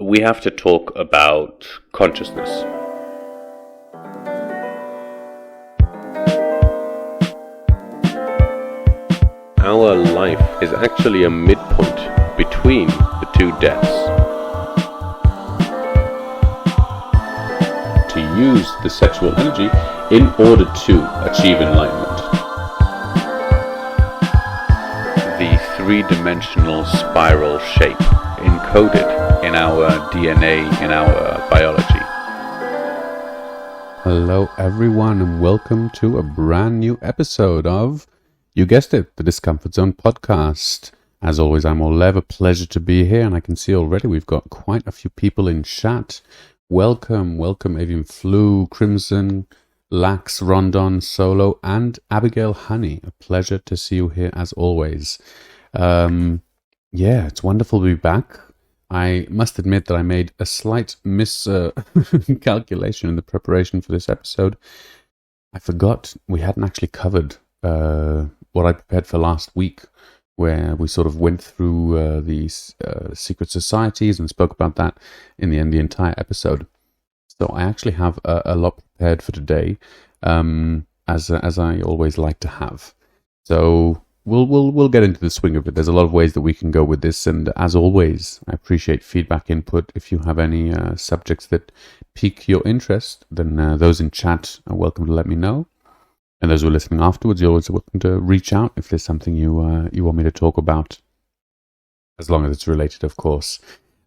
we have to talk about consciousness. Our life is actually a midpoint between the two deaths. To use the sexual energy in order to achieve enlightenment. The three-dimensional spiral shape encoded in our DNA, in our biology. Hello everyone and welcome to a brand new episode of, you guessed it, the Discomfort-Zone podcast. As always, I'm Olev, a pleasure to be here, and I can see already we've got quite a few people in chat. Welcome Avian Flu, Crimson, Lax, Rondon, Solo, and Abigail Honey. A pleasure to see you here as always. It's wonderful to be back. I must admit that I made a slight miscalculation in the preparation for this episode. I forgot we hadn't actually covered what I prepared for last week, where we sort of went through these secret societies and spoke about that in the entire episode. So I actually have a lot prepared for today, as I always like to have. So we'll get into the swing of it. There's a lot of ways that we can go with this, and as always, I appreciate feedback, input. If you have any subjects that pique your interest, then those in chat are welcome to let me know. And those who are listening afterwards, you're always welcome to reach out if there's something you want me to talk about, as long as it's related, of course.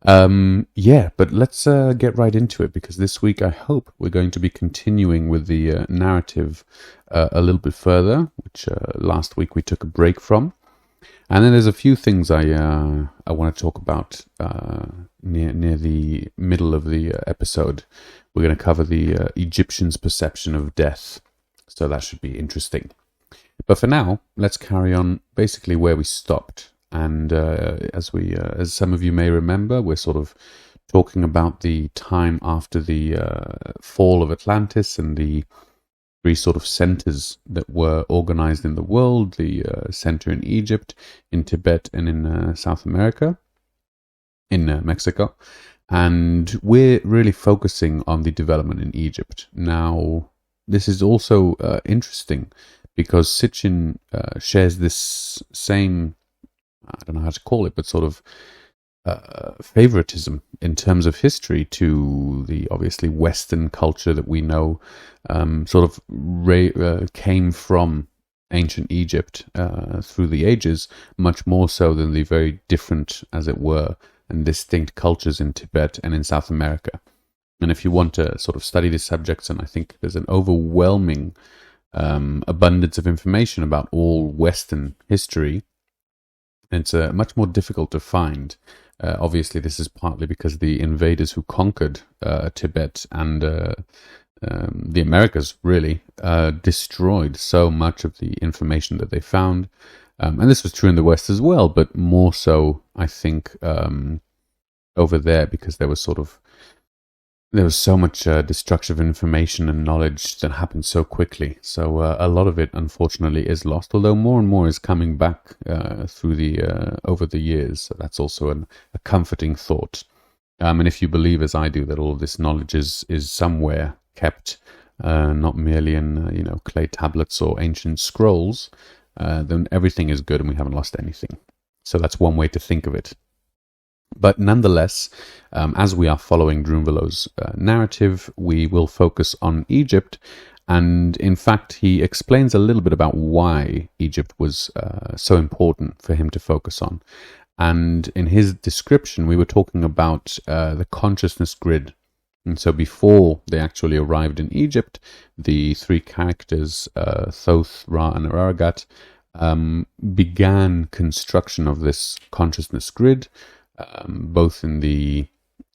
But let's get right into it, because this week I hope we're going to be continuing with the narrative a little bit further, which last week we took a break from. And then there's a few things I want to talk about near the middle of the episode. We're going to cover the Egyptians' perception of death. So that should be interesting. But for now, let's carry on basically where we stopped. And as some of you may remember, we're sort of talking about the time after the fall of Atlantis and the three sort of centers that were organized in the world, the center in Egypt, in Tibet, and in South America, in Mexico. And we're really focusing on the development in Egypt. Now, this is also interesting because Sitchin shares this same, I don't know how to call it, but sort of favoritism in terms of history to the obviously Western culture that we know came from ancient Egypt through the ages, much more so than the very different, as it were, and distinct cultures in Tibet and in South America. And if you want to sort of study these subjects, and I think there's an overwhelming abundance of information about all Western history, it's much more difficult to find. Obviously, this is partly because the invaders who conquered Tibet and the Americas really destroyed so much of the information that they found. And this was true in the West as well, but more so, I think, over there, because there was so much destruction of information and knowledge that happened so quickly. So a lot of it, unfortunately, is lost, although more and more is coming back over the years. So that's also a comforting thought. And if you believe, as I do, that all of this knowledge is somewhere kept, not merely in clay tablets or ancient scrolls, then everything is good and we haven't lost anything. So that's one way to think of it. But nonetheless, as we are following Drunvalo's narrative, we will focus on Egypt. And in fact, he explains a little bit about why Egypt was so important for him to focus on. And in his description, we were talking about the consciousness grid. And so before they actually arrived in Egypt, the three characters, Thoth, Ra, and Aragat, began construction of this consciousness grid, both in the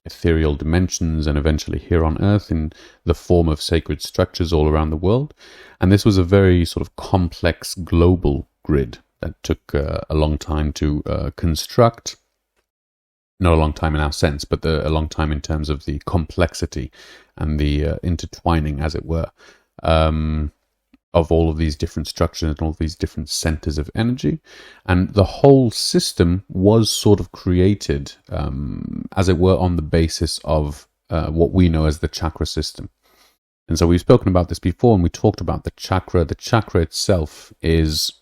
ethereal dimensions and eventually here on Earth in the form of sacred structures all around the world. And this was a very sort of complex global grid that took a long time to construct. Not a long time in our sense, but a long time in terms of the complexity and the intertwining, as it were, of all of these different structures and all of these different centers of energy. And the whole system was sort of created, as it were, on the basis of what we know as the chakra system. And so we've spoken about this before, and we talked about the chakra. The chakra itself is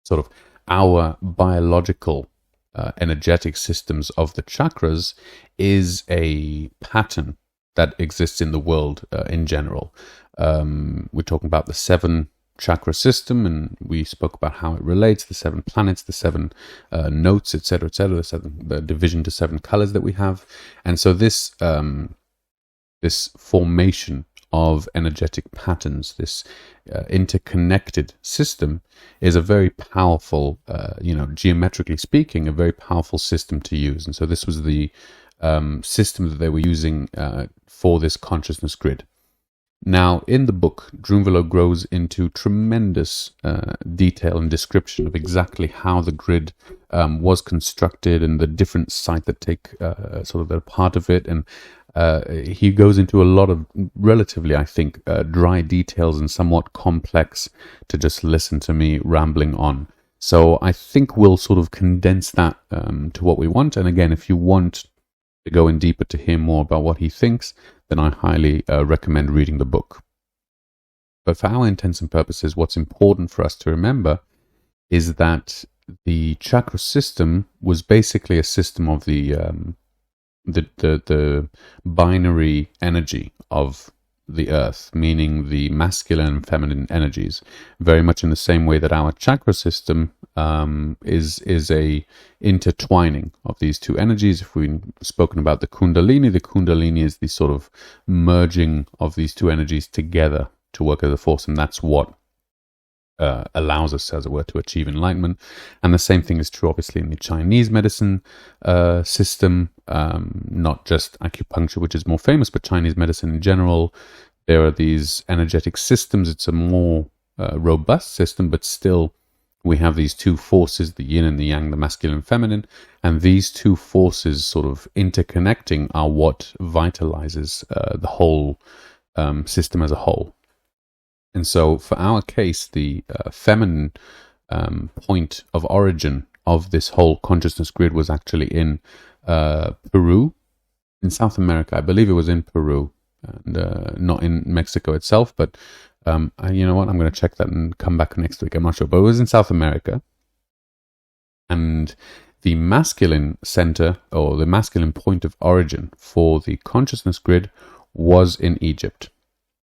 sort of our biological energetic systems of the chakras is a pattern that exists in the world in general. We're talking about the 7 chakra system, and we spoke about how it relates, the 7 planets, the 7 notes, etc., etc., the division to 7 colors that we have. And so this this formation of energetic patterns, this interconnected system, is a very powerful, geometrically speaking, a very powerful system to use. And so this was the system that they were using for this consciousness grid. Now, in the book, Drunvalo goes into tremendous detail and description of exactly how the grid was constructed and the different sites that take sort of a part of it. And he goes into a lot of relatively, I think, dry details and somewhat complex to just listen to me rambling on. So I think we'll sort of condense that to what we want. And again, if you want to go in deeper to hear more about what he thinks, then I highly recommend reading the book. But for our intents and purposes, what's important for us to remember is that the chakra system was basically a system of the binary energy of the earth, meaning the masculine and feminine energies, very much in the same way that our chakra system is a intertwining of these two energies. If we've spoken about the Kundalini is the sort of merging of these two energies together to work as a force, and that's what allows us, as it were, to achieve enlightenment. And the same thing is true, obviously, in the Chinese medicine system, not just acupuncture, which is more famous, but Chinese medicine in general. There are these energetic systems. It's a more robust system, but still we have these two forces, the yin and the yang, the masculine and feminine, and these two forces sort of interconnecting are what vitalizes the whole system as a whole. And so for our case, the feminine point of origin of this whole consciousness grid was actually in Peru, in South America. I believe it was in Peru, and not in Mexico itself. But you know what? I'm going to check that and come back next week. I'm not sure. But it was in South America. And the masculine center, or the masculine point of origin for the consciousness grid, was in Egypt.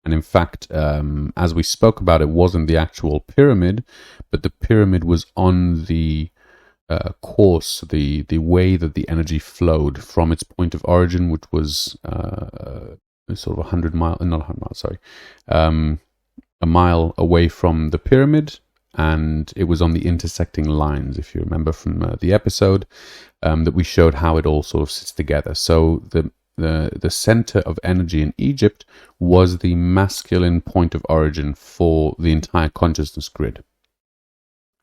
And in fact, as we spoke about, it wasn't the actual pyramid, but the pyramid was on the course, the way that the energy flowed from its point of origin, which was sort of a mile away from the pyramid, and it was on the intersecting lines, if you remember from the episode, that we showed how it all sort of sits together. So the center of energy in Egypt was the masculine point of origin for the entire consciousness grid.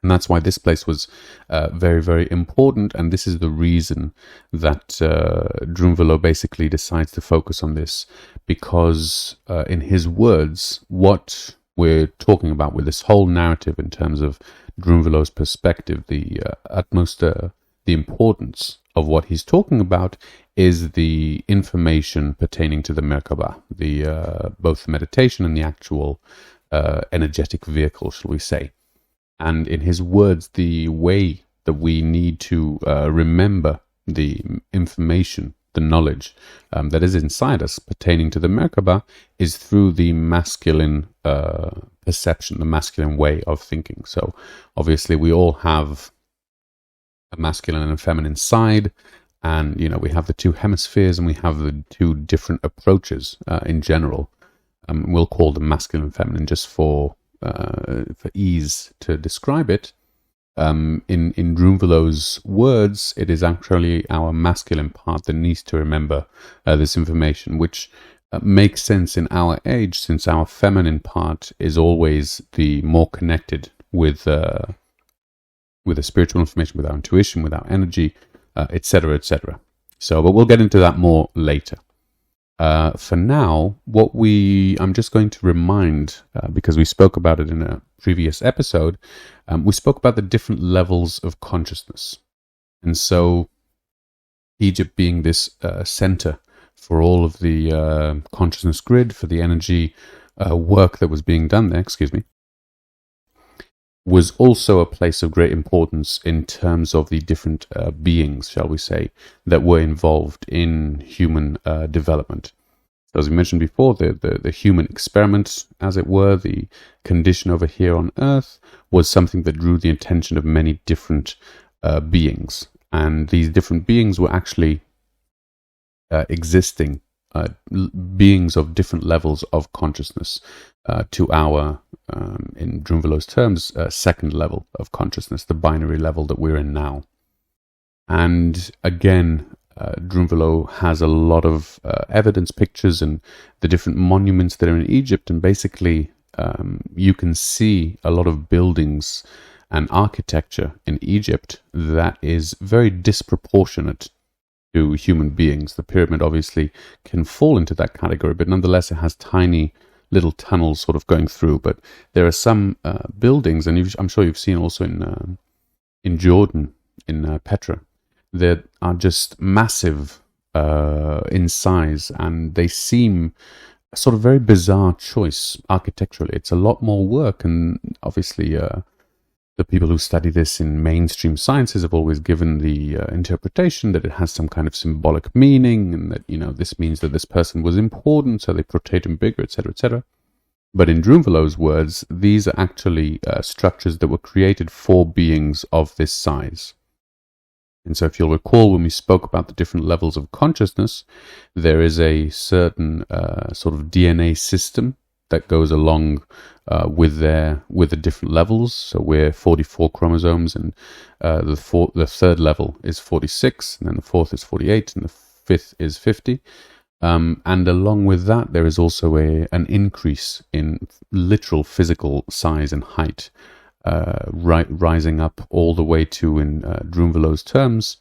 And that's why this place was very, very important. And this is the reason that Drunvalo basically decides to focus on this, because in his words, what we're talking about with this whole narrative in terms of Drunvalo's perspective, the importance of what he's talking about is the information pertaining to the Merkaba, both the meditation and the actual energetic vehicle, shall we say. And in his words, the way that we need to remember the information, the knowledge that is inside us pertaining to the Merkaba is through the masculine perception, the masculine way of thinking. So obviously we all have a masculine and a feminine side, and we have the two hemispheres, and we have the two different approaches in general. We'll call them masculine and feminine just for ease to describe it. In Drunvalo's words, it is actually our masculine part that needs to remember this information, which makes sense in our age, since our feminine part is always the more connected with the spiritual information, with our intuition, with our energy, etc., etc. So, but we'll get into that more later. For now, I'm just going to remind, because we spoke about it in a previous episode, we spoke about the different levels of consciousness. And so Egypt being this center for all of the consciousness grid, for the energy work that was being done there, was also a place of great importance in terms of the different beings, shall we say, that were involved in human development. So as we mentioned before, the human experiment, as it were, the condition over here on Earth, was something that drew the attention of many different beings. And these different beings were actually existing beings of different levels of consciousness to our, in Drunvalo's terms, second level of consciousness, the binary level that we're in now. And again, Drunvalo has a lot of evidence, pictures, and the different monuments that are in Egypt, and basically you can see a lot of buildings and architecture in Egypt that is very disproportionate to human beings. The pyramid obviously can fall into that category, but nonetheless it has tiny little tunnels sort of going through. But there are some buildings, and I'm sure you've seen also in Jordan, in Petra, that are just massive in size, and they seem a sort of very bizarre choice architecturally. It's a lot more work, and obviously the people who study this in mainstream sciences have always given the interpretation that it has some kind of symbolic meaning, and that, this means that this person was important, so they portrayed him bigger, etc., etc. But in Drunvalo's words, these are actually structures that were created for beings of this size. And so if you'll recall, when we spoke about the different levels of consciousness, there is a certain sort of DNA system that goes along with the different levels. So we're 44 chromosomes, and the third level is 46, and then the fourth is 48, and the fifth is 50. And along with that, there is also an increase in literal physical size and height, rising up all the way to, in Drunvalo's terms,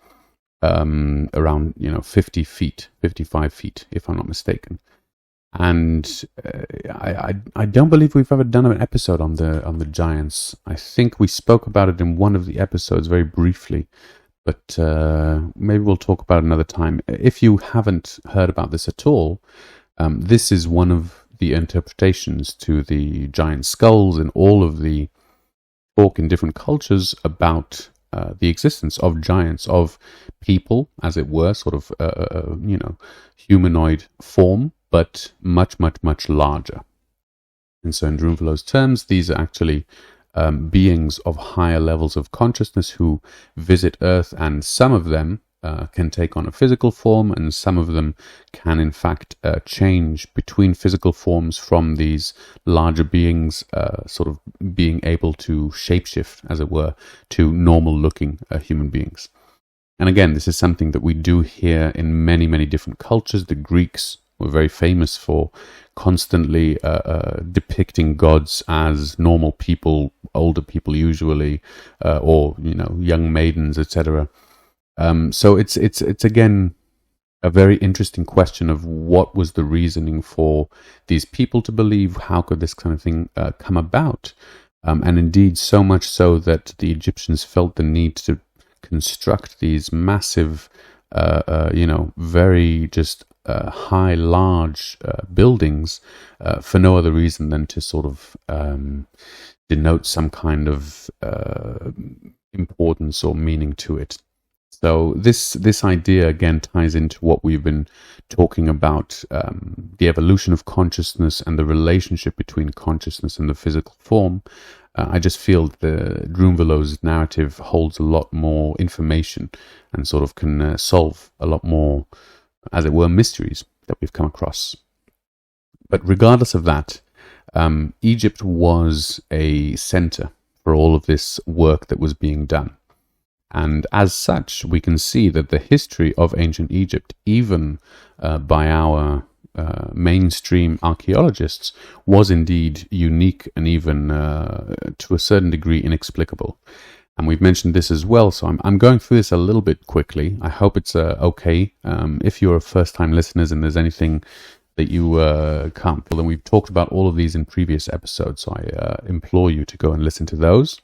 around 50 feet, 55 feet, if I'm not mistaken. And I don't believe we've ever done an episode on the giants. I think we spoke about it in one of the episodes very briefly, but maybe we'll talk about it another time. If you haven't heard about this at all, this is one of the interpretations to the giant skulls and all of the talk in different cultures about the existence of giants, of people, as it were, sort of humanoid form, but much, much, much larger. And so in Drunvalo's terms, these are actually beings of higher levels of consciousness who visit Earth, and some of them can take on a physical form, and some of them can in fact change between physical forms from these larger beings, sort of being able to shapeshift, as it were, to normal looking human beings. And again, this is something that we do hear in many, many different cultures. The Greeks were very famous for constantly depicting gods as normal people, older people usually, or young maidens, etc. So it's again a very interesting question of what was the reasoning for these people to believe. How could this kind of thing come about? And indeed, so much so that the Egyptians felt the need to construct these massive, very just high, large buildings for no other reason than to sort of denote some kind of importance or meaning to it. So this idea again ties into what we've been talking about, the evolution of consciousness and the relationship between consciousness and the physical form. I just feel the Drunvalo's narrative holds a lot more information and sort of can solve a lot more, as it were, mysteries that we've come across. But regardless of that, Egypt was a center for all of this work that was being done. And as such, we can see that the history of ancient Egypt, even by our mainstream archaeologists, was indeed unique and even to a certain degree inexplicable. And we've mentioned this as well, so I'm going through this a little bit quickly. I hope it's okay. If you're a first-time listeners and there's anything that you can't pull, then we've talked about all of these in previous episodes, so I implore you to go and listen to those.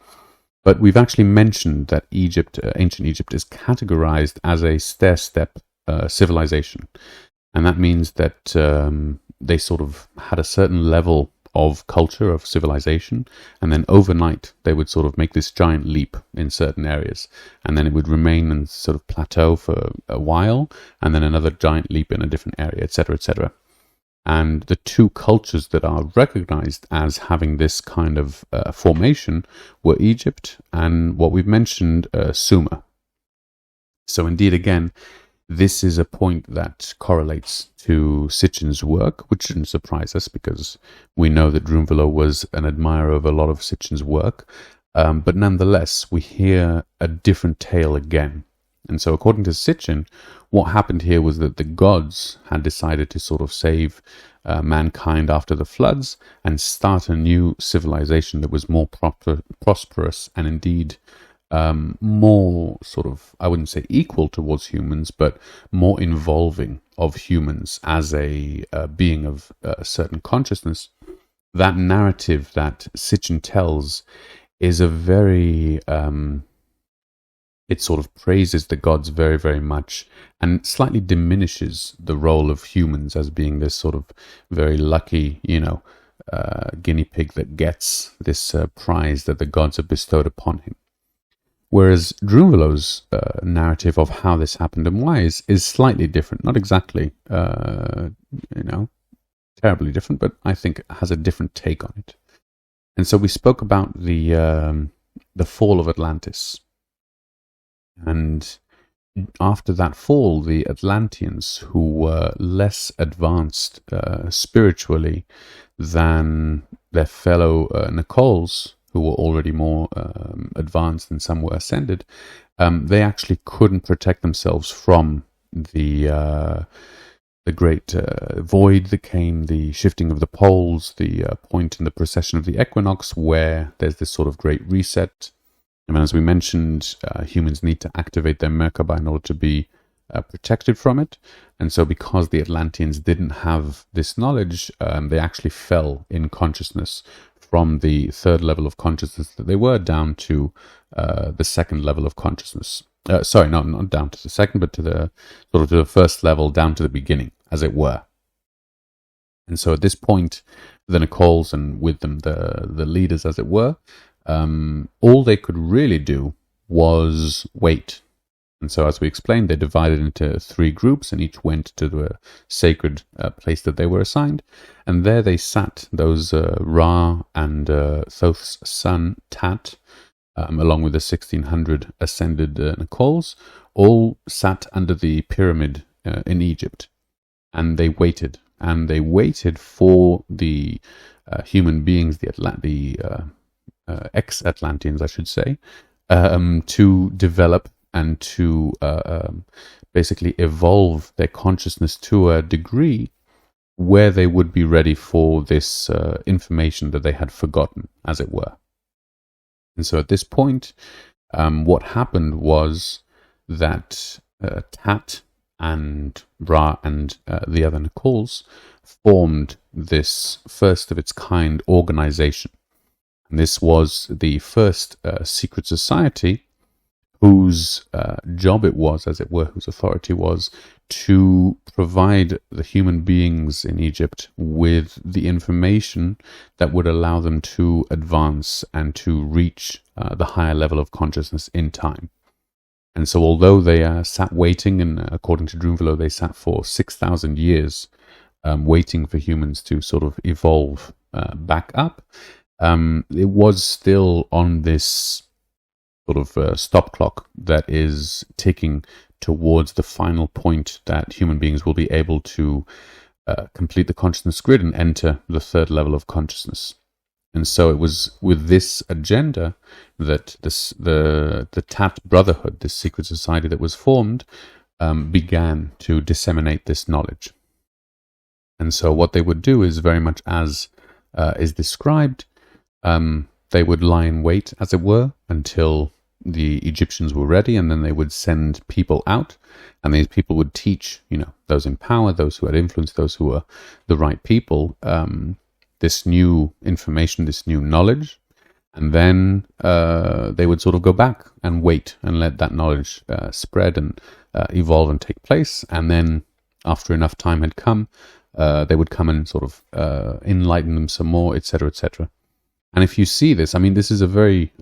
But we've actually mentioned that Egypt, ancient Egypt, is categorized as a stair-step civilization. And that means that they sort of had a certain level of culture, of civilization, and then overnight they would sort of make this giant leap in certain areas, and then it would remain and sort of plateau for a while, and then another giant leap in a different area, etc., etc. And the two cultures that are recognized as having this kind of formation were Egypt and what we've mentioned, Sumer. So indeed, again, this is a point that correlates to Sitchin's work, which shouldn't surprise us because we know that Drunvalo was an admirer of a lot of Sitchin's work. But nonetheless, we hear a different tale again. And so according to Sitchin, what happened here was that the gods had decided to sort of save mankind after the floods and start a new civilization that was more prosperous and indeed more sort of, I wouldn't say equal towards humans, but more involving of humans as a being of a certain consciousness. That narrative that Sitchin tells is a very, it sort of praises the gods very, very much and slightly diminishes the role of humans as being this sort of very lucky, guinea pig that gets this prize that the gods have bestowed upon him. Whereas Drunvalo's narrative of how this happened and why is slightly different. Not exactly, terribly different, but I think it has a different take on it. And so we spoke about the fall of Atlantis. And after that fall, the Atlanteans, who were less advanced spiritually than their fellow Nicoles, who were already more advanced and some were ascended, they actually couldn't protect themselves from the great void that came, the shifting of the poles, the point in the precession of the equinox where there's this sort of great reset. And as we mentioned, humans need to activate their Merkaba in order to be protected from it. And so because the Atlanteans didn't have this knowledge, they actually fell in consciousness from the third level of consciousness that they were down to the second level of consciousness. Not down to the second, but to the sort of to the first level, down to the beginning, as it were. And so at this point, the Nicoles and with them the leaders, as it were, all they could really do was wait. And so, as we explained, they divided into 3 groups, and each went to the sacred place that they were assigned. And there they sat, those Ra and Thoth's son, Tat, along with the 1,600 ascended Nicoles, all sat under the pyramid in Egypt. And they waited. And they waited for the human beings, the ex-Atlanteans, I should say, to develop and to basically evolve their consciousness to a degree where they would be ready for this information that they had forgotten, as it were. And so at this point, what happened was that Tat and Ra and the other Nicoles formed this first of its kind organization. And this was the first secret society whose job it was, as it were, whose authority was to provide the human beings in Egypt with the information that would allow them to advance and to reach the higher level of consciousness in time. And so although they sat waiting, and according to Drunvalo, they sat for 6,000 years waiting for humans to sort of evolve back up, it was still on this sort of stop clock that is ticking towards the final point that human beings will be able to complete the consciousness grid and enter the third level of consciousness. And so it was with this agenda that the Tat Brotherhood, this secret society that was formed, began to disseminate this knowledge. And so what they would do is very much as is described. They would lie in wait, as it were, until the Egyptians were ready, and then they would send people out, and these people would teach, those in power, those who had influence, those who were the right people, this new information, this new knowledge, and then they would sort of go back and wait and let that knowledge spread and evolve and take place, and then after enough time had come, they would come and sort of enlighten them some more, etc., etc. And if you see this, I mean, this is a very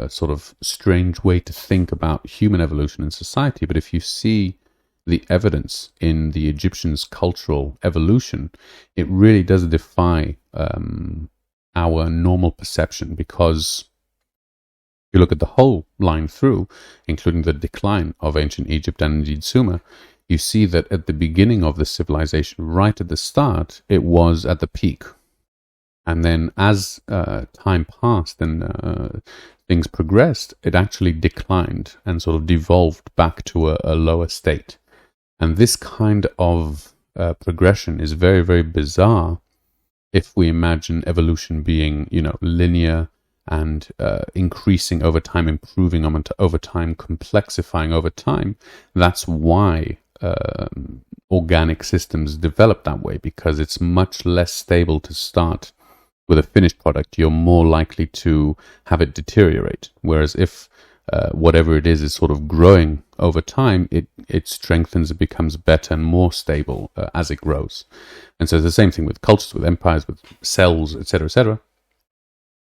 sort of strange way to think about human evolution and society, but if you see the evidence in the Egyptians' cultural evolution, it really does defy our normal perception, because if you look at the whole line through, including the decline of ancient Egypt and indeed Sumer, you see that at the beginning of the civilization, right at the start, it was at the peak. And then as time passed and things progressed, it actually declined and sort of devolved back to a lower state. And this kind of progression is very, very bizarre if we imagine evolution being, linear and increasing over time, improving over time, complexifying over time. That's why organic systems develop that way, because it's much less stable to start with a finished product. You're more likely to have it deteriorate. Whereas if whatever it is sort of growing over time, it strengthens, it becomes better and more stable as it grows. And so it's the same thing with cultures, with empires, with cells, etc., etc.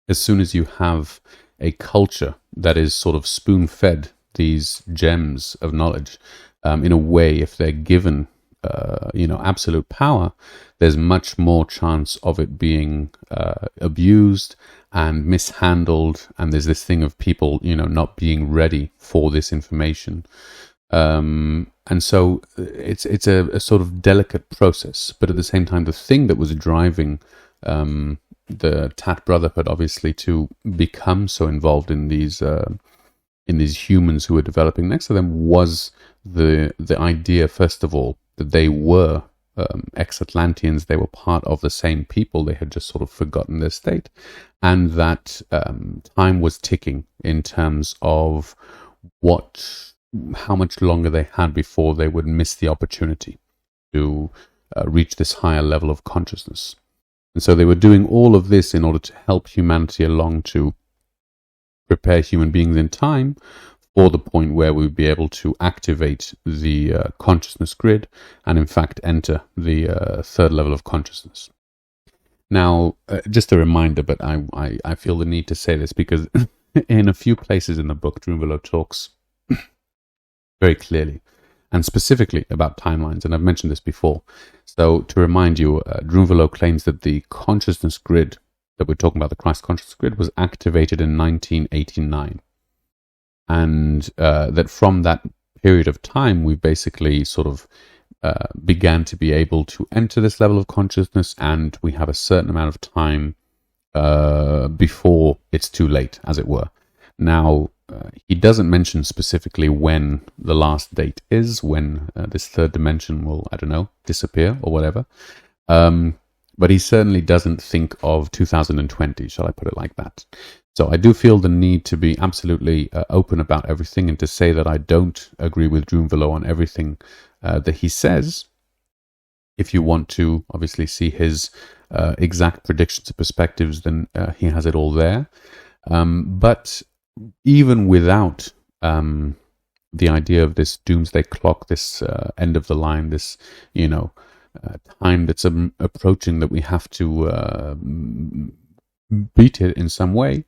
As soon as you have a culture that is sort of spoon-fed these gems of knowledge, in a way, if they're given, absolute power, there's much more chance of it being abused and mishandled. And there's this thing of people, not being ready for this information. And so it's a sort of delicate process. But at the same time, the thing that was driving the Tat Brotherhood, obviously, to become so involved in these humans who were developing next to them was the idea, first of all, that they were ex-Atlanteans, they were part of the same people, they had just sort of forgotten their state, and that time was ticking in terms of how much longer they had before they would miss the opportunity to reach this higher level of consciousness. And so they were doing all of this in order to help humanity along, to prepare human beings in time for the point where we would be able to activate the consciousness grid and in fact enter the third level of consciousness. Now, just a reminder, but I feel the need to say this because in a few places in the book, Drunvalo talks very clearly and specifically about timelines, and I've mentioned this before. So to remind you, Drunvalo claims that the consciousness grid that we're talking about, the Christ consciousness grid, was activated in 1989. And that from that period of time, we basically sort of began to be able to enter this level of consciousness, and we have a certain amount of time before it's too late, as it were. Now, he doesn't mention specifically when the last date is, when this third dimension will, I don't know, disappear or whatever. But he certainly doesn't think of 2020, shall I put it like that. So I do feel the need to be absolutely open about everything and to say that I don't agree with Drunvalo on everything that he says. If you want to obviously see his exact predictions and perspectives, then he has it all there. But even without the idea of this doomsday clock, this end of the line, this, time that's approaching that we have to beat it in some way,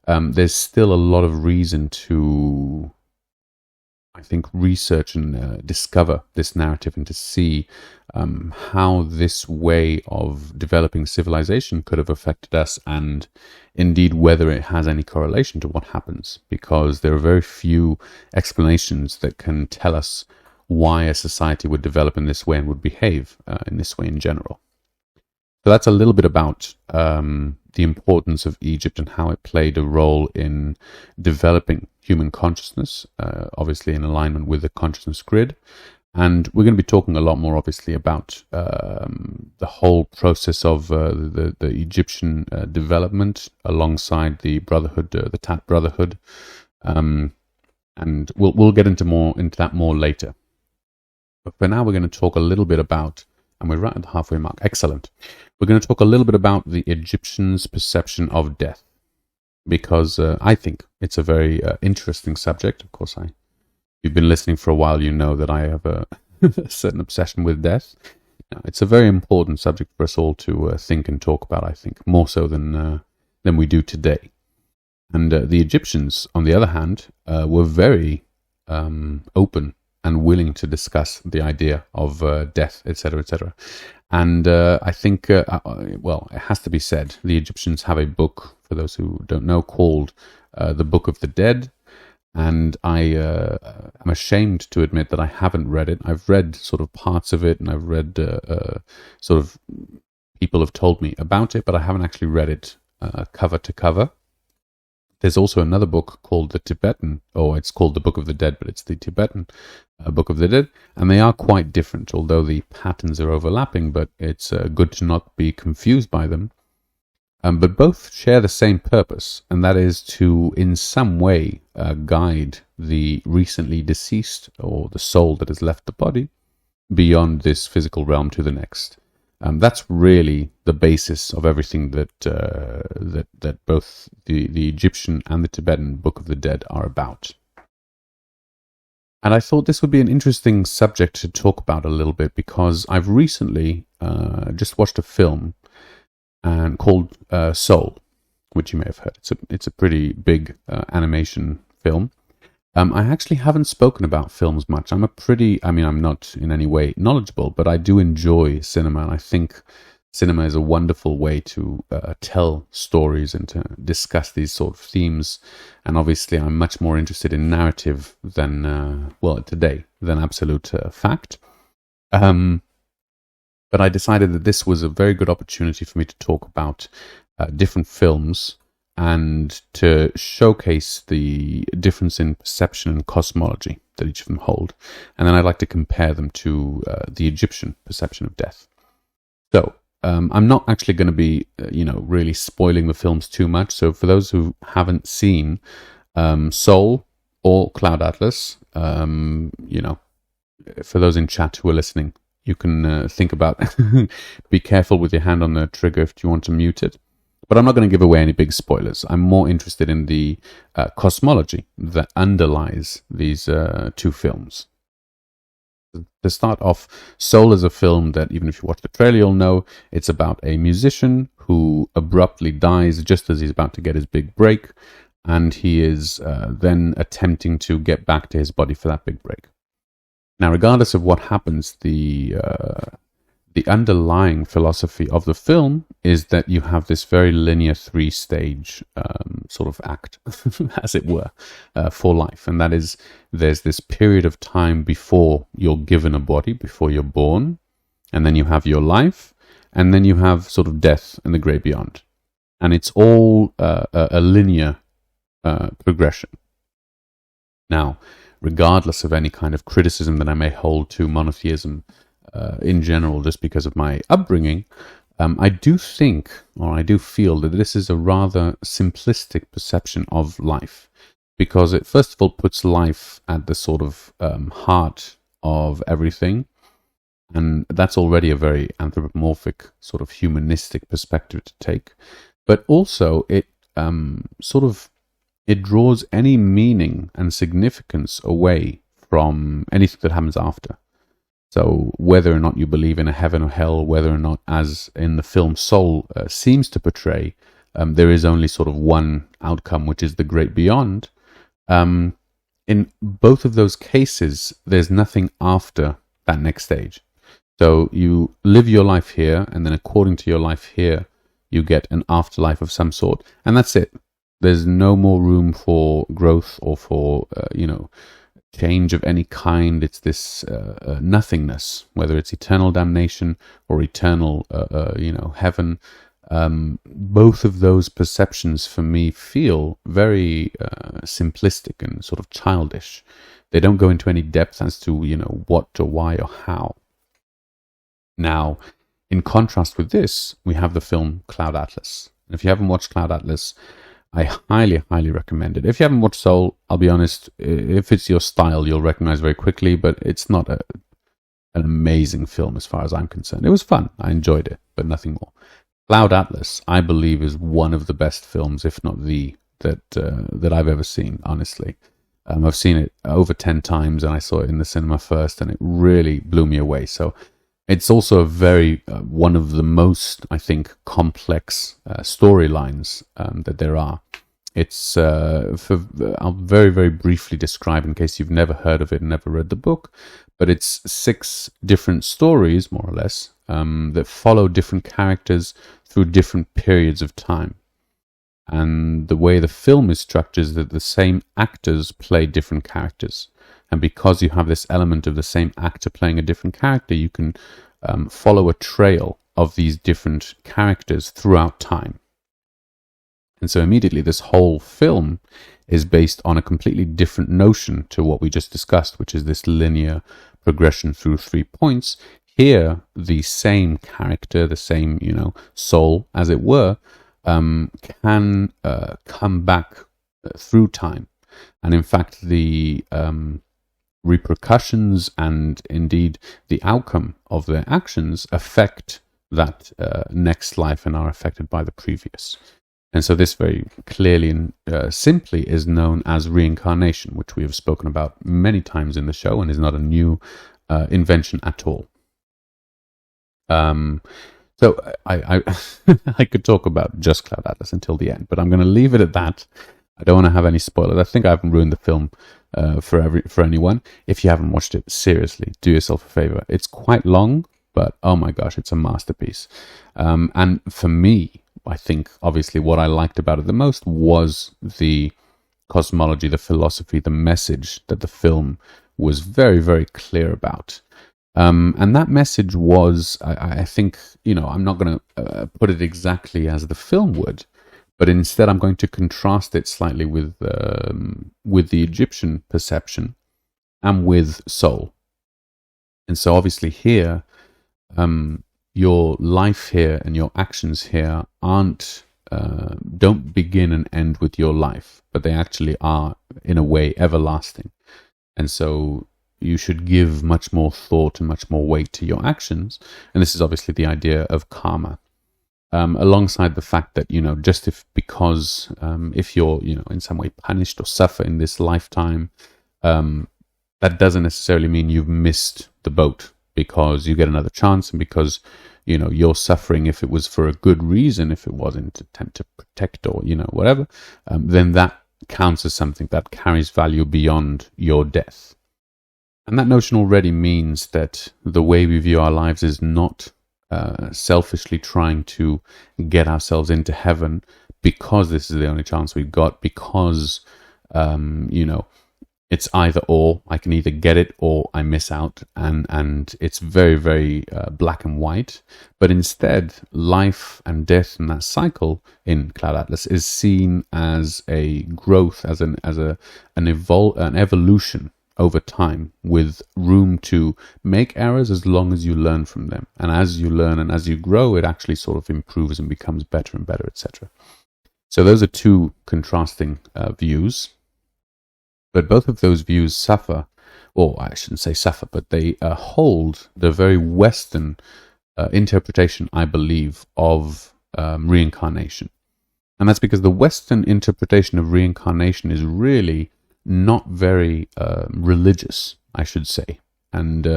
there's still a lot of reason to, I think, research and discover this narrative and to see how this way of developing civilization could have affected us, and indeed whether it has any correlation to what happens, because there are very few explanations that can tell us why a society would develop in this way and would behave in this way in general. So that's a little bit about the importance of Egypt and how it played a role in developing human consciousness, obviously in alignment with the consciousness grid. And we're going to be talking a lot more, obviously, about the whole process of the Egyptian development alongside the Brotherhood, the Tat Brotherhood. And we'll get into that more later. But for now, we're going to talk a little bit about, and we're right at the halfway mark. Excellent. We're going to talk a little bit about the Egyptians' perception of death, because I think it's a very interesting subject. Of course, if you've been listening for a while, you know that I have a certain obsession with death. Now, it's a very important subject for us all to think and talk about, I think, more so than we do today. And the Egyptians, on the other hand, were very open and willing to discuss the idea of death, etc., etc. And I think, well, it has to be said, the Egyptians have a book, for those who don't know, called The Book of the Dead. And I am ashamed to admit that I haven't read it. I've read sort of parts of it, and I've read sort of people have told me about it, but I haven't actually read it cover to cover. There's also another book called the Tibetan, or it's called the Book of the Dead, but it's the Tibetan Book of the Dead, and they are quite different, although the patterns are overlapping, but it's good to not be confused by them. But both share the same purpose, and that is to, in some way, guide the recently deceased, or the soul that has left the body, beyond this physical realm to the next. That's really the basis of everything that both the Egyptian and the Tibetan Book of the Dead are about. And I thought this would be an interesting subject to talk about a little bit, because I've recently just watched a film called Soul, which you may have heard. It's a pretty big animation film. I actually haven't spoken about films much. I'm not in any way knowledgeable, but I do enjoy cinema, and I think cinema is a wonderful way to tell stories and to discuss these sort of themes. And obviously, I'm much more interested in narrative than, today, than absolute fact. But I decided that this was a very good opportunity for me to talk about different films and to showcase the difference in perception and cosmology that each of them hold. And then I'd like to compare them to the Egyptian perception of death. So, I'm not actually going to be, really spoiling the films too much. So for those who haven't seen Soul or Cloud Atlas, for those in chat who are listening, you can think about, be careful with your hand on the trigger if you want to mute it. But I'm not going to give away any big spoilers. I'm more interested in the cosmology that underlies these two films. To start off, Soul is a film that, even if you watch the trailer, you'll know it's about a musician who abruptly dies just as he's about to get his big break, and he is then attempting to get back to his body for that big break. Now, regardless of what happens, the underlying philosophy of the film is that you have this very linear three-stage sort of act, as it were, for life. And that is, there's this period of time before you're given a body, before you're born, and then you have your life, and then you have sort of death and the great beyond. And it's all a linear progression. Now, regardless of any kind of criticism that I may hold to monotheism in general, just because of my upbringing, I do think, or I do feel, that this is a rather simplistic perception of life, because it first of all puts life at the sort of heart of everything, and that's already a very anthropomorphic, sort of humanistic perspective to take. But also, it draws any meaning and significance away from anything that happens after. So whether or not you believe in a heaven or hell, whether or not, as in the film Soul seems to portray, there is only sort of one outcome, which is the great beyond. In both of those cases, there's nothing after that next stage. So you live your life here, and then according to your life here, you get an afterlife of some sort, and that's it. There's no more room for growth or for, change of any kind. It's this nothingness, whether it's eternal damnation or eternal, heaven. Both of those perceptions for me feel very simplistic and sort of childish. They don't go into any depth as to, what or why or how. Now, in contrast with this, we have the film Cloud Atlas. And if you haven't watched Cloud Atlas, I highly, highly recommend it. If you haven't watched Soul, I'll be honest, if it's your style, you'll recognize very quickly, but it's not an amazing film as far as I'm concerned. It was fun. I enjoyed it, but nothing more. Cloud Atlas, I believe, is one of the best films, if not the, that I've ever seen, honestly. I've seen it over 10 times, and I saw it in the cinema first, and it really blew me away. So it's also a very, one of the most, I think, complex storylines that there are. It's, I'll very, very briefly describe in case you've never heard of it and never read the book, but it's 6 different stories, more or less, that follow different characters through different periods of time. And the way the film is structured is that the same actors play different characters. And because you have this element of the same actor playing a different character, you can follow a trail of these different characters throughout time. And so immediately this whole film is based on a completely different notion to what we just discussed, which is this linear progression through 3 points. Here, the same character, the same, soul, as it were, can come back through time. And in fact, the repercussions and indeed the outcome of their actions affect that next life and are affected by the previous. And so this very clearly and simply is known as reincarnation, which we have spoken about many times in the show and is not a new invention at all. So I I could talk about just Cloud Atlas until the end, but I'm going to leave it at that. I don't want to have any spoilers. I think I haven't ruined the film for anyone. If you haven't watched it, seriously, do yourself a favor. It's quite long, but oh my gosh, it's a masterpiece. And for me, I think obviously what I liked about it the most was the cosmology, the philosophy, the message that the film was very, very clear about. And that message was, I think, I'm not going to put it exactly as the film would, but instead I'm going to contrast it slightly with the Egyptian perception and with Soul. And so obviously here, your life here and your actions here don't begin and end with your life, but they actually are, in a way, everlasting. And so you should give much more thought and much more weight to your actions. And this is obviously the idea of karma. Alongside the fact that, because if you're, in some way punished or suffer in this lifetime, that doesn't necessarily mean you've missed the boat because you get another chance and because, you're suffering if it was for a good reason, if it wasn't to attempt to protect or, whatever, then that counts as something that carries value beyond your death. And that notion already means that the way we view our lives is not selfishly trying to get ourselves into heaven because this is the only chance we've got, because, it's either or. I can either get it or I miss out. And it's very, very black and white. But instead, life and death and that cycle in Cloud Atlas is seen as a growth, as an evolution over time, with room to make errors as long as you learn from them. And as you learn and as you grow, it actually sort of improves and becomes better and better, etc. So those are two contrasting views. But both of those views suffer, or I shouldn't say suffer, but they hold the very Western interpretation, I believe, of reincarnation. And that's because the Western interpretation of reincarnation is really not very religious, I should say, and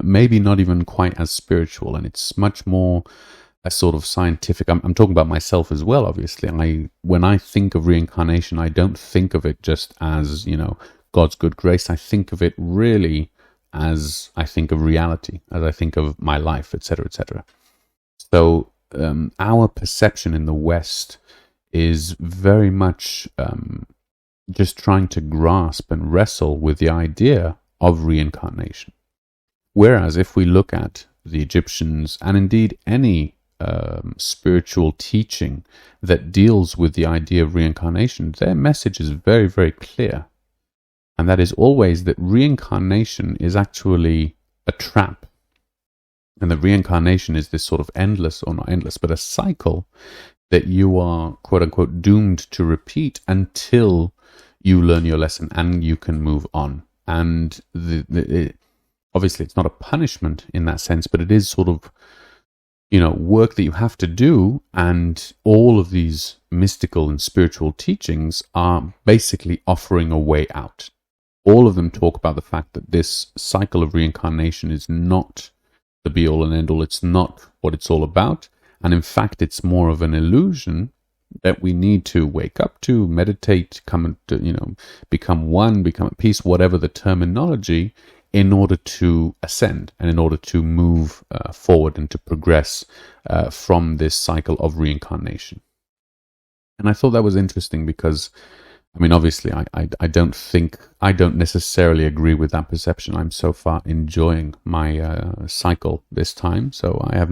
maybe not even quite as spiritual, and it's much more a sort of scientific. I'm talking about myself as well, obviously. When I think of reincarnation, I don't think of it just as, God's good grace. I think of it really as I think of reality, as I think of my life, etc., etc. So our perception in the West is very much just trying to grasp and wrestle with the idea of reincarnation. Whereas if we look at the Egyptians, and indeed any spiritual teaching that deals with the idea of reincarnation, their message is very, very clear. And that is always that reincarnation is actually a trap. And that reincarnation is this sort of endless, or not endless, but a cycle that you are, quote unquote, doomed to repeat until you learn your lesson and you can move on. And obviously it's not a punishment in that sense, but it is sort of, work that you have to do. And all of these mystical and spiritual teachings are basically offering a way out. All of them talk about the fact that this cycle of reincarnation is not the be-all and end-all. It's not what it's all about. And in fact, it's more of an illusion that we need to wake up to, meditate, become one, become at peace, whatever the terminology, in order to ascend and in order to move forward and to progress from this cycle of reincarnation. And I thought that was interesting because, obviously, I don't necessarily agree with that perception. I'm so far enjoying my cycle this time, so I have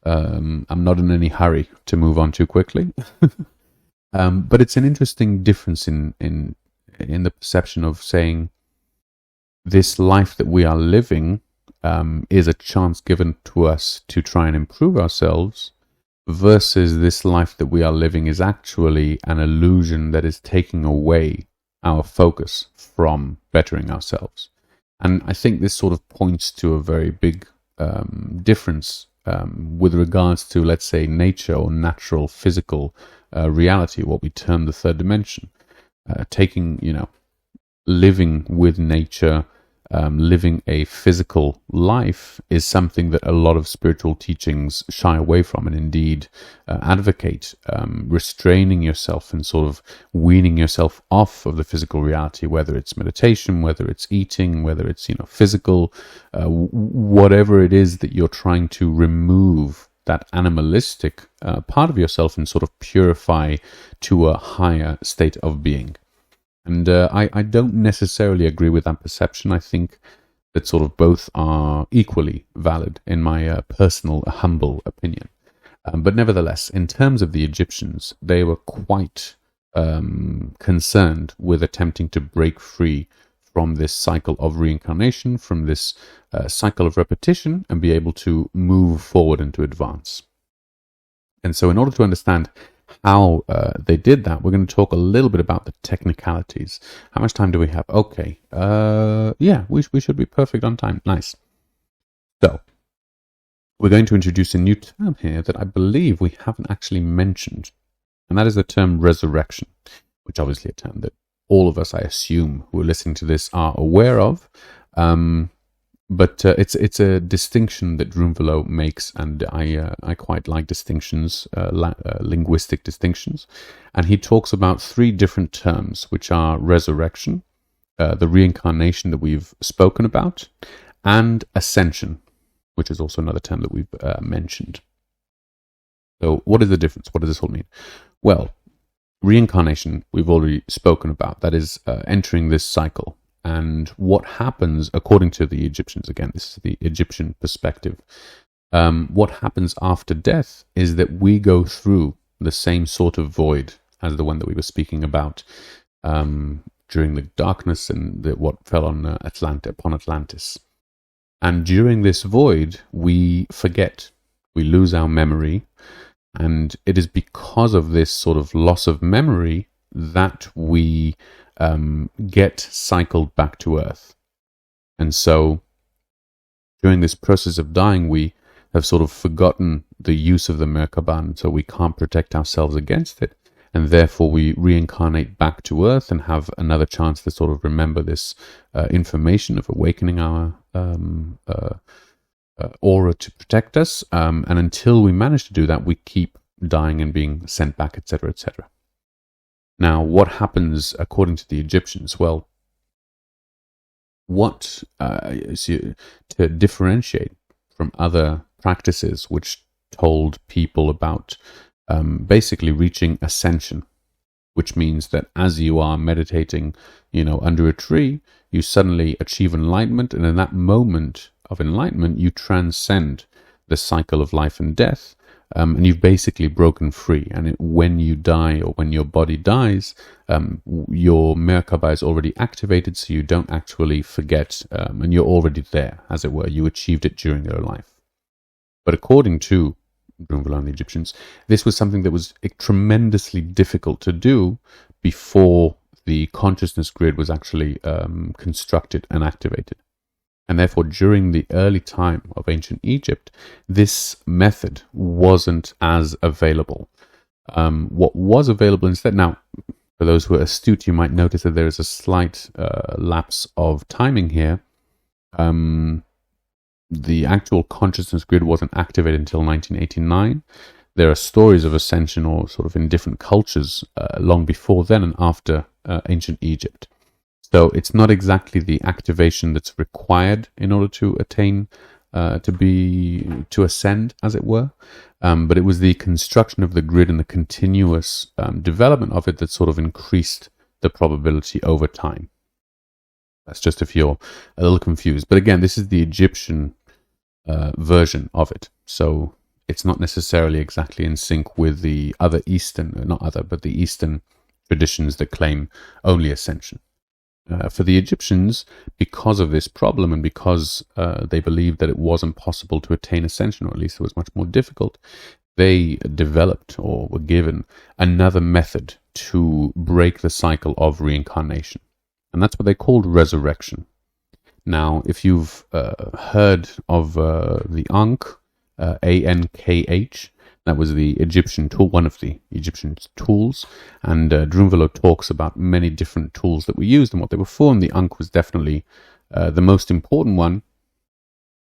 I'm not in any hurry to move on too quickly. But it's an interesting difference in the perception of saying this life that we are living is a chance given to us to try and improve ourselves, versus this life that we are living is actually an illusion that is taking away our focus from bettering ourselves. And I think this sort of points to a very big difference with regards to, let's say, nature or natural physical reality, what we term the third dimension. Living with nature, living a physical life is something that a lot of spiritual teachings shy away from and indeed advocate, restraining yourself and sort of weaning yourself off of the physical reality, whether it's meditation, whether it's eating, whether it's physical, whatever it is that you're trying to remove that animalistic part of yourself and sort of purify to a higher state of being. And I don't necessarily agree with that perception. I think that sort of both are equally valid in my personal, humble opinion. But nevertheless, in terms of the Egyptians, they were quite concerned with attempting to break free from this cycle of reincarnation, from this cycle of repetition, and be able to move forward and to advance. And so in order to understand how they did that, we're going to talk a little bit about the technicalities. How much time do we have? Okay. We should be perfect on time. Nice. So, we're going to introduce a new term here that I believe we haven't actually mentioned, and that is the term resurrection, which obviously a term that all of us, I assume, who are listening to this are aware of. But it's a distinction that Drunvalo makes, and I quite like distinctions, linguistic distinctions. And he talks about three different terms, which are resurrection, the reincarnation that we've spoken about, and ascension, which is also another term that we've mentioned. So what is the difference? What does this all mean? Well, reincarnation we've already spoken about. That is entering this cycle. And what happens, according to the Egyptians, again, this is the Egyptian perspective, what happens after death is that we go through the same sort of void as the one that we were speaking about during the darkness and what fell on upon Atlantis. And during this void, we forget, we lose our memory, and it is because of this sort of loss of memory that we get cycled back to Earth. And so during this process of dying, we have sort of forgotten the use of the Merkaba, so we can't protect ourselves against it, and therefore we reincarnate back to Earth and have another chance to sort of remember this information of awakening our aura to protect us, and until we manage to do that, we keep dying and being sent back, etc., etc. Now, what happens according to the Egyptians? Well, to differentiate from other practices which told people about basically reaching ascension, which means that as you are meditating, under a tree, you suddenly achieve enlightenment, and in that moment of enlightenment, you transcend the cycle of life and death. And you've basically broken free. And when you die, or when your body dies, your Merkaba is already activated, so you don't actually forget, and you're already there, as it were. You achieved it during your life. But according to Drunvalo and the Egyptians, this was something that was tremendously difficult to do before the consciousness grid was actually constructed and activated. And therefore, during the early time of ancient Egypt, this method wasn't as available. What was available instead, now, for those who are astute, you might notice that there is a slight lapse of timing here. The actual consciousness grid wasn't activated until 1989. There are stories of ascension, or sort of in different cultures, long before then and after ancient Egypt. So it's not exactly the activation that's required in order to attain, to ascend, as it were. But it was the construction of the grid and the continuous development of it that sort of increased the probability over time. That's just if you're a little confused. But again, this is the Egyptian version of it. So it's not necessarily exactly in sync with the other Eastern, but the Eastern traditions that claim only ascension. For the Egyptians, because of this problem and because they believed that it wasn't possible to attain ascension, or at least it was much more difficult, they developed or were given another method to break the cycle of reincarnation. And that's what they called resurrection. Now, if you've heard of the Ankh, Ankh, that was the Egyptian tool, one of the Egyptian tools, and Drunvalo talks about many different tools that were used and what they were for, and the Ankh was definitely the most important one.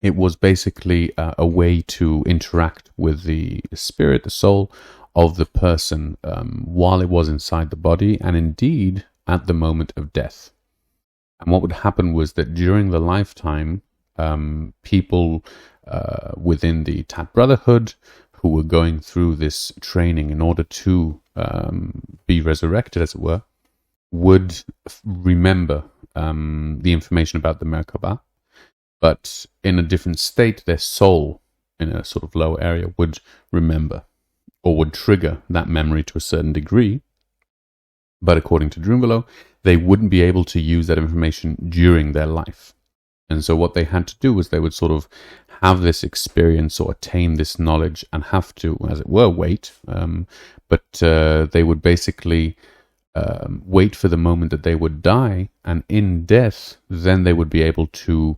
It was basically a way to interact with the spirit, the soul of the person while it was inside the body, and indeed at the moment of death. And what would happen was that during the lifetime, people within the Tat Brotherhood who were going through this training in order to be resurrected, as it were, would remember the information about the Merkaba, but in a different state, their soul, in a sort of lower area, would remember or would trigger that memory to a certain degree. But according to Drunvalo, they wouldn't be able to use that information during their life. And so what they had to do was they would sort of have this experience or attain this knowledge and have to, as it were, wait. But they would basically wait for the moment that they would die, and in death, then they would be able to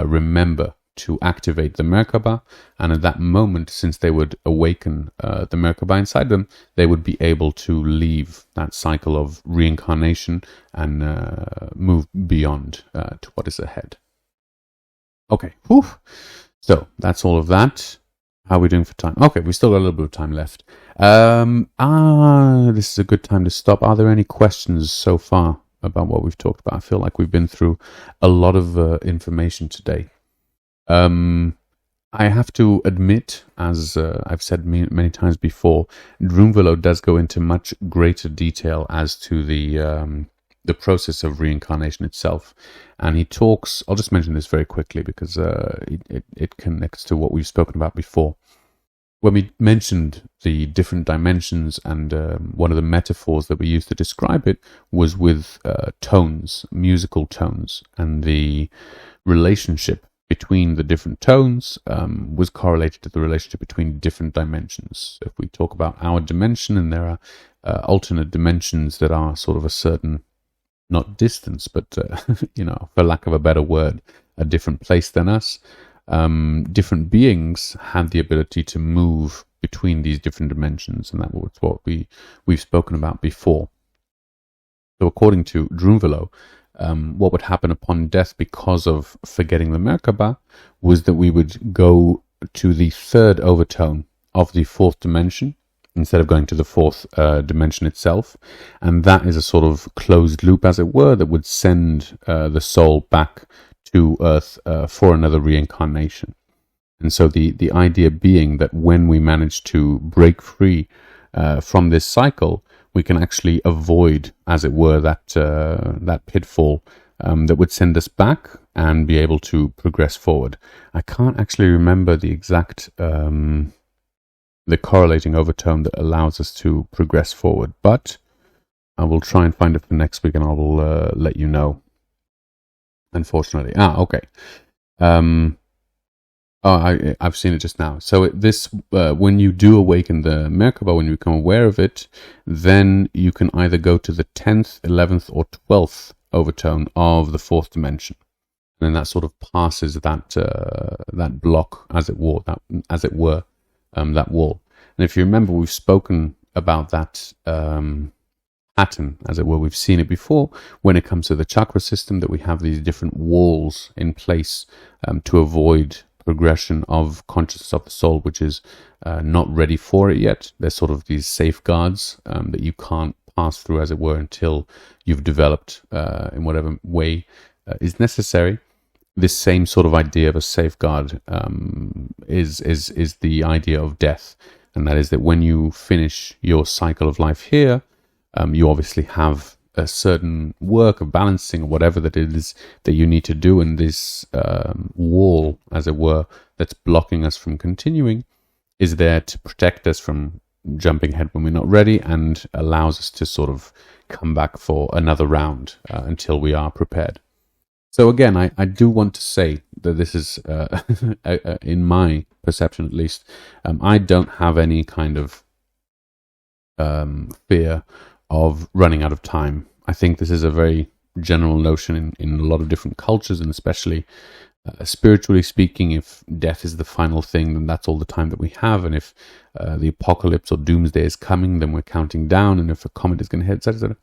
remember to activate the Merkaba, and at that moment, since they would awaken the Merkaba inside them, they would be able to leave that cycle of reincarnation and move beyond to what is ahead. Okay, whew. So that's all of that. How are we doing for time? Okay, we've still got a little bit of time left. This is a good time to stop. Are there any questions so far about what we've talked about? I feel like we've been through a lot of information today. I have to admit, as I've said many times before, Drunvalo does go into much greater detail as to the process of reincarnation itself. And he talks, I'll just mention this very quickly because it connects to what we've spoken about before. When we mentioned the different dimensions, and one of the metaphors that we used to describe it was with tones, musical tones, and the relationship between the different tones was correlated to the relationship between different dimensions. If we talk about our dimension, and there are alternate dimensions that are sort of a certain, not distance, but, for lack of a better word, a different place than us, different beings had the ability to move between these different dimensions, and that was what we've spoken about before. So according to Drunvalo, what would happen upon death because of forgetting the Merkaba was that we would go to the third overtone of the fourth dimension instead of going to the fourth dimension itself. And that is a sort of closed loop, as it were, that would send the soul back to Earth for another reincarnation. And so the idea being that when we manage to break free from this cycle, we can actually avoid, as it were, that pitfall that would send us back and be able to progress forward. I can't actually remember the exact, the correlating overtone that allows us to progress forward, but I will try and find it for next week, and I will let you know. Unfortunately. Okay. Oh, I've seen it just now. So when you do awaken the Merkaba, when you become aware of it, then you can either go to the 10th, 11th, or 12th overtone of the fourth dimension. And then that sort of passes that block, as it were, that wall. And if you remember, we've spoken about that pattern, as it were. We've seen it before when it comes to the chakra system, that we have these different walls in place to avoid progression of consciousness of the soul, which is not ready for it yet. There's sort of these safeguards that you can't pass through, as it were, until you've developed in whatever way is necessary. This same sort of idea of a safeguard is the idea of death, and that is that when you finish your cycle of life here, you obviously have a certain work of balancing or whatever that it is that you need to do, and this wall, as it were, that's blocking us from continuing is there to protect us from jumping ahead when we're not ready, and allows us to sort of come back for another round until we are prepared. So again, I do want to say that this is, in my perception at least, I don't have any kind of fear of running out of time. I think this is a very general notion in a lot of different cultures, and especially spiritually speaking, if death is the final thing, then that's all the time that we have. And if the apocalypse or doomsday is coming, then we're counting down. And if a comet is going to hit, etc.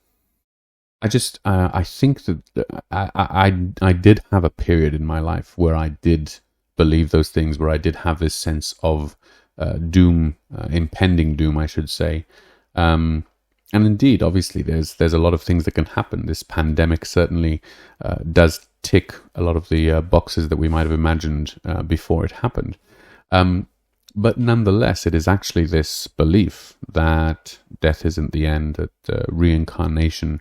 I think that I did have a period in my life where I did believe those things, where I did have this sense of doom, impending doom, I should say. And indeed, obviously, there's a lot of things that can happen. This pandemic certainly does tick a lot of the boxes that we might have imagined before it happened. But nonetheless, it is actually this belief that death isn't the end, that reincarnation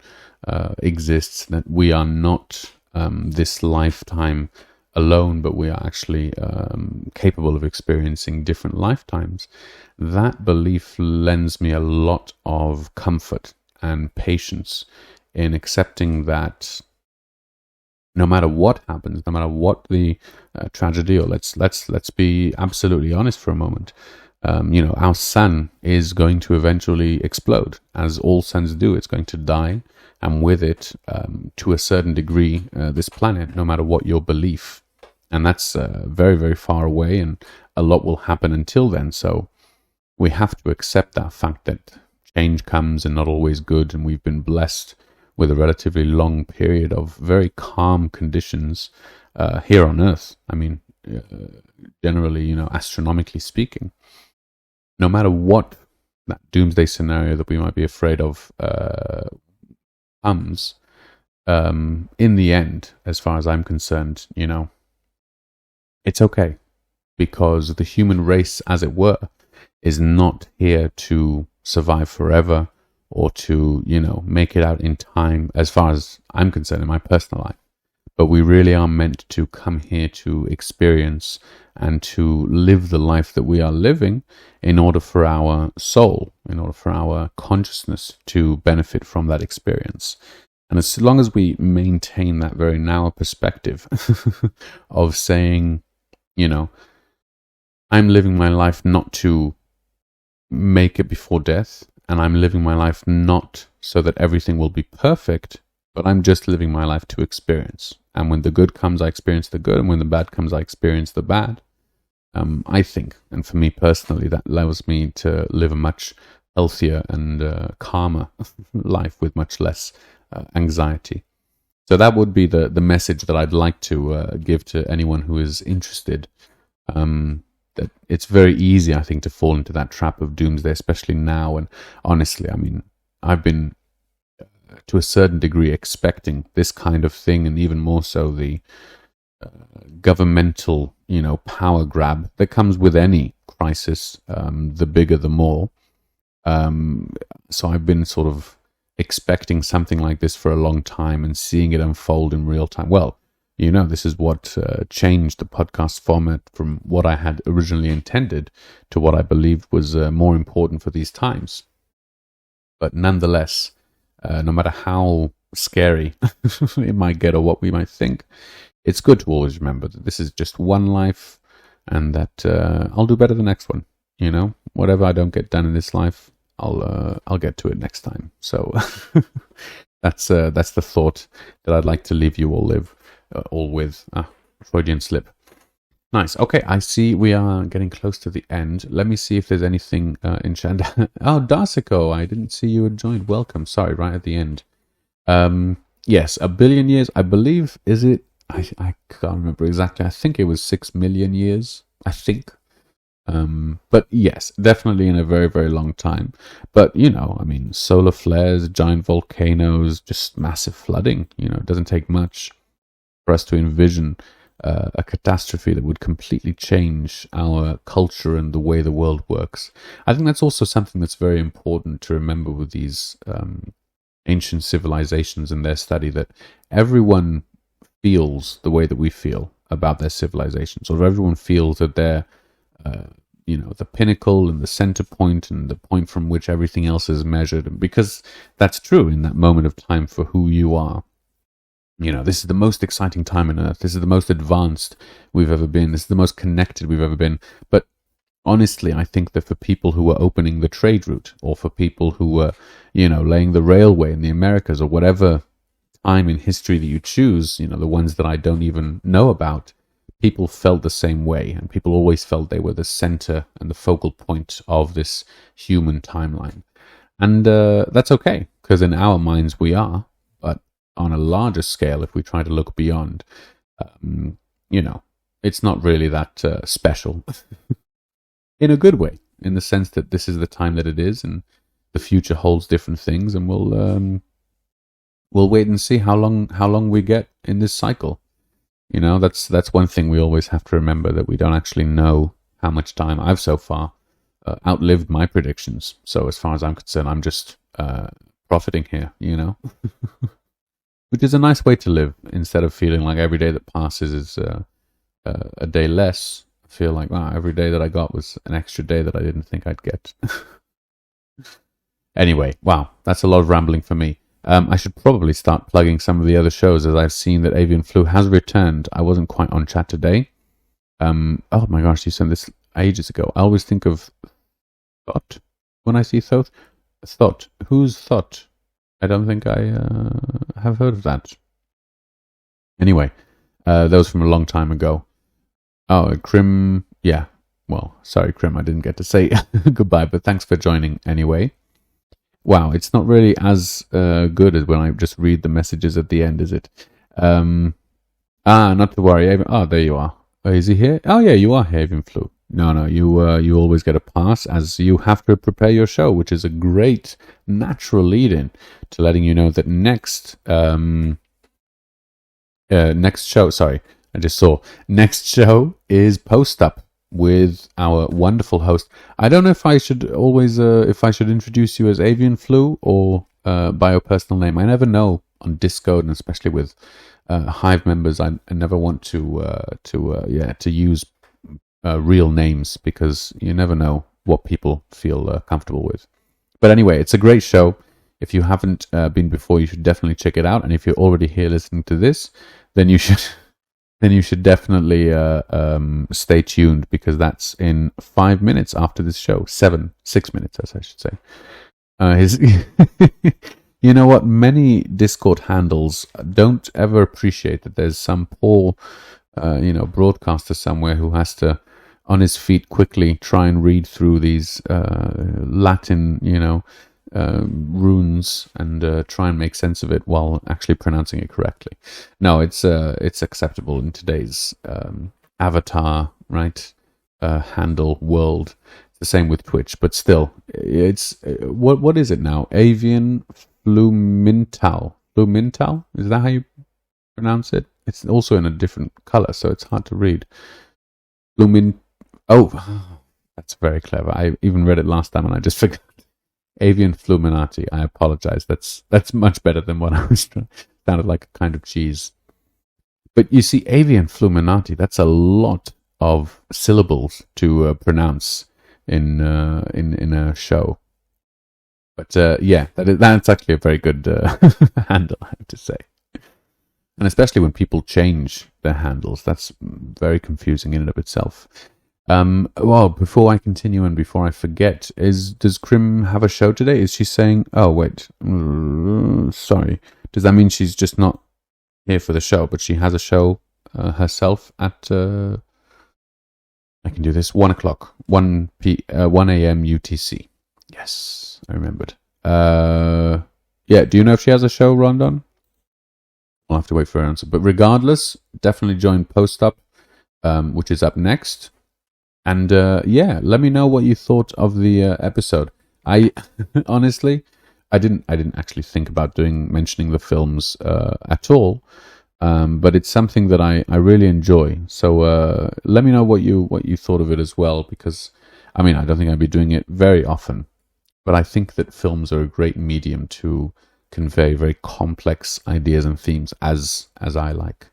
exists, that we are not this lifetime alone, but we are actually capable of experiencing different lifetimes. That belief lends me a lot of comfort and patience in accepting that no matter what happens, no matter what the tragedy, or let's be absolutely honest for a moment, our sun is going to eventually explode, as all suns do. It's going to die, and with it, to a certain degree, this planet, no matter what your belief. And that's very, very far away, and a lot will happen until then. So we have to accept that fact that change comes and not always good, and we've been blessed with a relatively long period of very calm conditions here on Earth. I mean, generally, astronomically speaking, no matter what that doomsday scenario that we might be afraid of comes, in the end, as far as I'm concerned, it's okay, because the human race, as it were, is not here to survive forever or to, make it out in time, as far as I'm concerned in my personal life. But we really are meant to come here to experience and to live the life that we are living in order for our soul, in order for our consciousness to benefit from that experience. And as long as we maintain that very narrow perspective of saying, I'm living my life not to make it before death, and I'm living my life not so that everything will be perfect, but I'm just living my life to experience. And when the good comes, I experience the good, and when the bad comes, I experience the bad. I think, and for me personally, that allows me to live a much healthier and calmer life with much less anxiety. So that would be the message that I'd like to give to anyone who is interested. That it's very easy, I think, to fall into that trap of doomsday, especially now. And honestly, I mean, I've been, to a certain degree, expecting this kind of thing, and even more so the governmental, power grab that comes with any crisis, the bigger the more. So I've been sort of expecting something like this for a long time and seeing it unfold in real time. Well, this is what changed the podcast format from what I had originally intended to what I believed was more important for these times. But nonetheless, no matter how scary it might get or what we might think, it's good to always remember that this is just one life. and that I'll do better the next one. You know, whatever I don't get done in this life, I'll get to it next time. So that's the thought that I'd like to leave you all with. Freudian slip. Nice. Okay, I see we are getting close to the end. Let me see if there's anything in chat. Oh, Darsico, I didn't see you had joined. Welcome. Sorry, right at the end. Yes, 1 billion years, I believe, is it? I can't remember exactly. I think it was 6 million years, I think. But yes, definitely in a very, very long time. But, you know, I mean, solar flares, giant volcanoes, just massive flooding. You know, it doesn't take much for us to envision a catastrophe that would completely change our culture and the way the world works. I think that's also something that's very important to remember with these ancient civilizations and their study, that everyone feels the way that we feel about their civilizations, or everyone feels that they're the pinnacle and the center point and the point from which everything else is measured, because that's true in that moment of time for who you are. You know, this is the most exciting time on Earth. This is the most advanced we've ever been. This is the most connected we've ever been. But honestly, I think that for people who were opening the trade route, or for people who were, you know, laying the railway in the Americas, or whatever time in history that you choose, you know, the ones that I don't even know about, people felt the same way. And people always felt they were the center and the focal point of this human timeline. And that's okay, because in our minds we are. But on a larger scale, if we try to look beyond, you know, it's not really that special. In a good way, in the sense that this is the time that it is, and the future holds different things, and we'll wait and see how long we get in this cycle. You know, that's one thing we always have to remember, that we don't actually know how much time. I've so far outlived my predictions, so as far as I'm concerned, I'm just profiting here, you know. Which is a nice way to live, instead of feeling like every day that passes is a day less. I feel like, wow, every day that I got was an extra day that I didn't think I'd get. Anyway, wow, that's a lot of rambling for me. I should probably start plugging some of the other shows, as I've seen that Avian Flu has returned. I wasn't quite on chat today. Oh my gosh, you sent this ages ago. I always think of Thought when I see Thoth. Thought. Who's Thought? I don't think I have heard of that. Anyway, that was from a long time ago. Oh, Krim, yeah. Well, sorry, Krim, I didn't get to say goodbye, but thanks for joining anyway. Wow, it's not really as good as when I just read the messages at the end, is it? Not to worry. Oh, there you are. Oh, is he here? Oh, yeah, you are here, Avian Flu. No, you always get a pass, as you have to prepare your show, which is a great natural lead-in to letting you know that next show, sorry, I just saw, next show is Post Up with our wonderful host. I don't know if I should always, if I should introduce you as Avian Flu or by your personal name. I never know on Discord, and especially with Hive members, I never want to use real names, because you never know what people feel comfortable with. But anyway, it's a great show. If you haven't been before, you should definitely check it out. And if you're already here listening to this, then you should definitely stay tuned, because that's in 5 minutes after this show. 6 minutes, as I should say. You know what? Many Discord handles don't ever appreciate that there's some poor, broadcaster somewhere who has to, on his feet, quickly try and read through these Latin, runes and try and make sense of it while actually pronouncing it correctly. No, it's acceptable in today's avatar, right? Handle world. It's the same with Twitch, but still, it's what is it now? Avian Flumintal. Flumintal? Is that how you pronounce it? It's also in a different color, so it's hard to read. Oh, that's very clever. I even read it last time and I just forgot. Avian Fluminati. I apologize. That's much better than what I was trying. Sounded like a kind of cheese. But you see, Avian Fluminati, that's a lot of syllables to pronounce in a show. But that's actually a very good handle, I have to say. And especially when people change their handles, that's very confusing in and of itself. Well, before I continue and before I forget, does Krim have a show today? Is she saying, oh, wait, sorry. Does that mean she's just not here for the show, but she has a show herself at, I can do this, 1 o'clock, 1 a.m. UTC. Yes, I remembered. Yeah, do you know if she has a show, Rondon? I'll have to wait for her answer. But regardless, definitely join Post Up, which is up next. And yeah, let me know what you thought of the episode. I honestly, I didn't actually think about mentioning the films at all, but it's something that I really enjoy. So let me know what you thought of it as well, because I mean, I don't think I'd be doing it very often, but I think that films are a great medium to convey very complex ideas and themes as I like.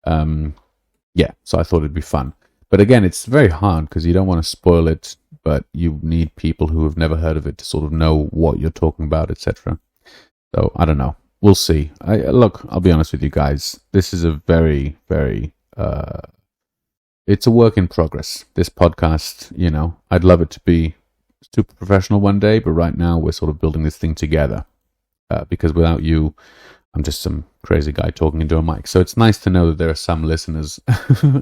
Yeah, so I thought it'd be fun. But again, it's very hard because you don't want to spoil it, but you need people who have never heard of it to sort of know what you're talking about, etc. So I don't know. We'll see. Look, I'll be honest with you guys. This is a very, very it's a work in progress. This podcast, you know, I'd love it to be super professional one day, but right now we're sort of building this thing together. Because without you, I'm just some crazy guy talking into a mic. So it's nice to know that there are some listeners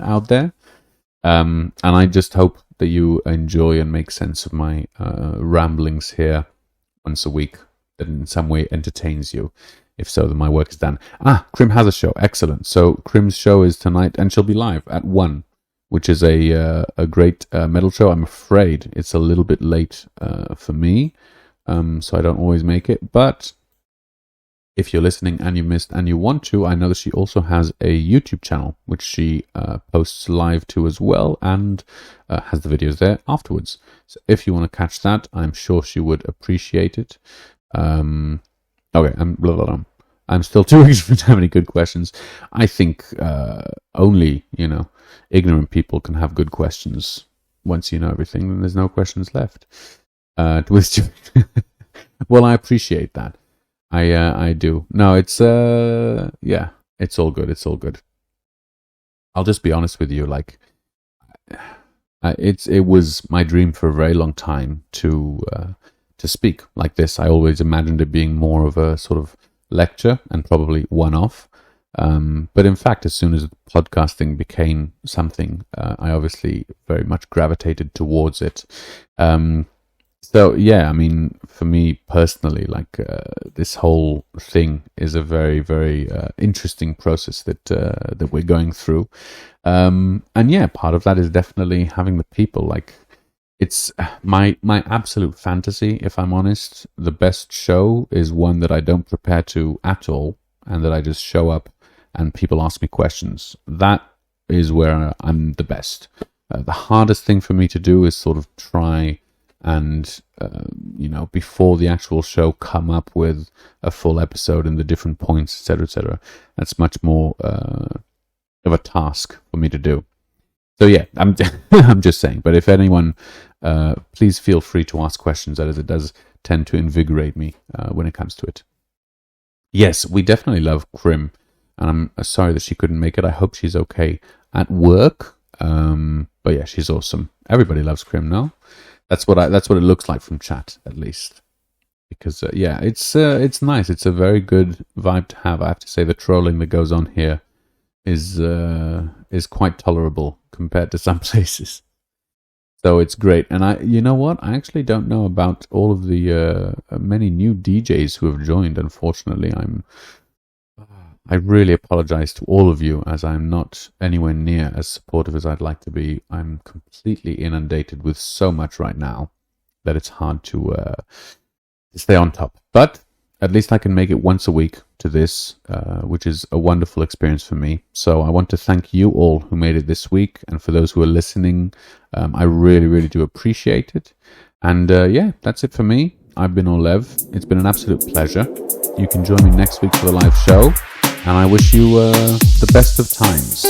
out there. And I just hope that you enjoy and make sense of my ramblings here once a week, that in some way entertains you. If so, then my work is done. Krim has a show. Excellent. So Krim's show is tonight, and she'll be live at 1, which is a great metal show. I'm afraid it's a little bit late for me, so I don't always make it. But if you're listening and you missed and you want to, I know that she also has a YouTube channel, which she posts live to as well, and has the videos there afterwards. So if you want to catch that, I'm sure she would appreciate it. Okay, I'm still too ignorant to have any good questions. I think only, ignorant people can have good questions. Once you know everything, then there's no questions left. Well, I appreciate that. I do. No, it's yeah, it's all good. It's all good. I'll just be honest with you. Like, it was my dream for a very long time to speak like this. I always imagined it being more of a sort of lecture and probably one-off. But in fact, as soon as podcasting became something, I obviously very much gravitated towards it. So yeah, I mean, for me personally, like this whole thing is a very, very interesting process that we're going through, and yeah, part of that is definitely having the people. Like, it's my absolute fantasy, if I'm honest. The best show is one that I don't prepare to at all, and that I just show up and people ask me questions. That is where I'm the best. The hardest thing for me to do is sort of try and before the actual show come up with a full episode and the different points, etc. That's much more of a task for me to do. So yeah, I'm I'm just saying. But if anyone, please feel free to ask questions, as it does tend to invigorate me when it comes to it. Yes, we definitely love Krim, and I'm sorry that she couldn't make it. I hope she's okay at work. But yeah, she's awesome. Everybody loves Krim, no? That's what it looks like from chat, at least. Because yeah, it's nice. It's a very good vibe to have. I have to say, the trolling that goes on here is quite tolerable compared to some places. So it's great. And you know what? I actually don't know about all of the many new DJs who have joined. Unfortunately, I really apologize to all of you, as I'm not anywhere near as supportive as I'd like to be. I'm completely inundated with so much right now that it's hard to stay on top. But at least I can make it once a week to this, which is a wonderful experience for me. So I want to thank you all who made it this week, and for those who are listening, I really, really do appreciate it. And yeah, that's it for me. I've been Olev. It's been an absolute pleasure. You can join me next week for the live show. And I wish you the best of times.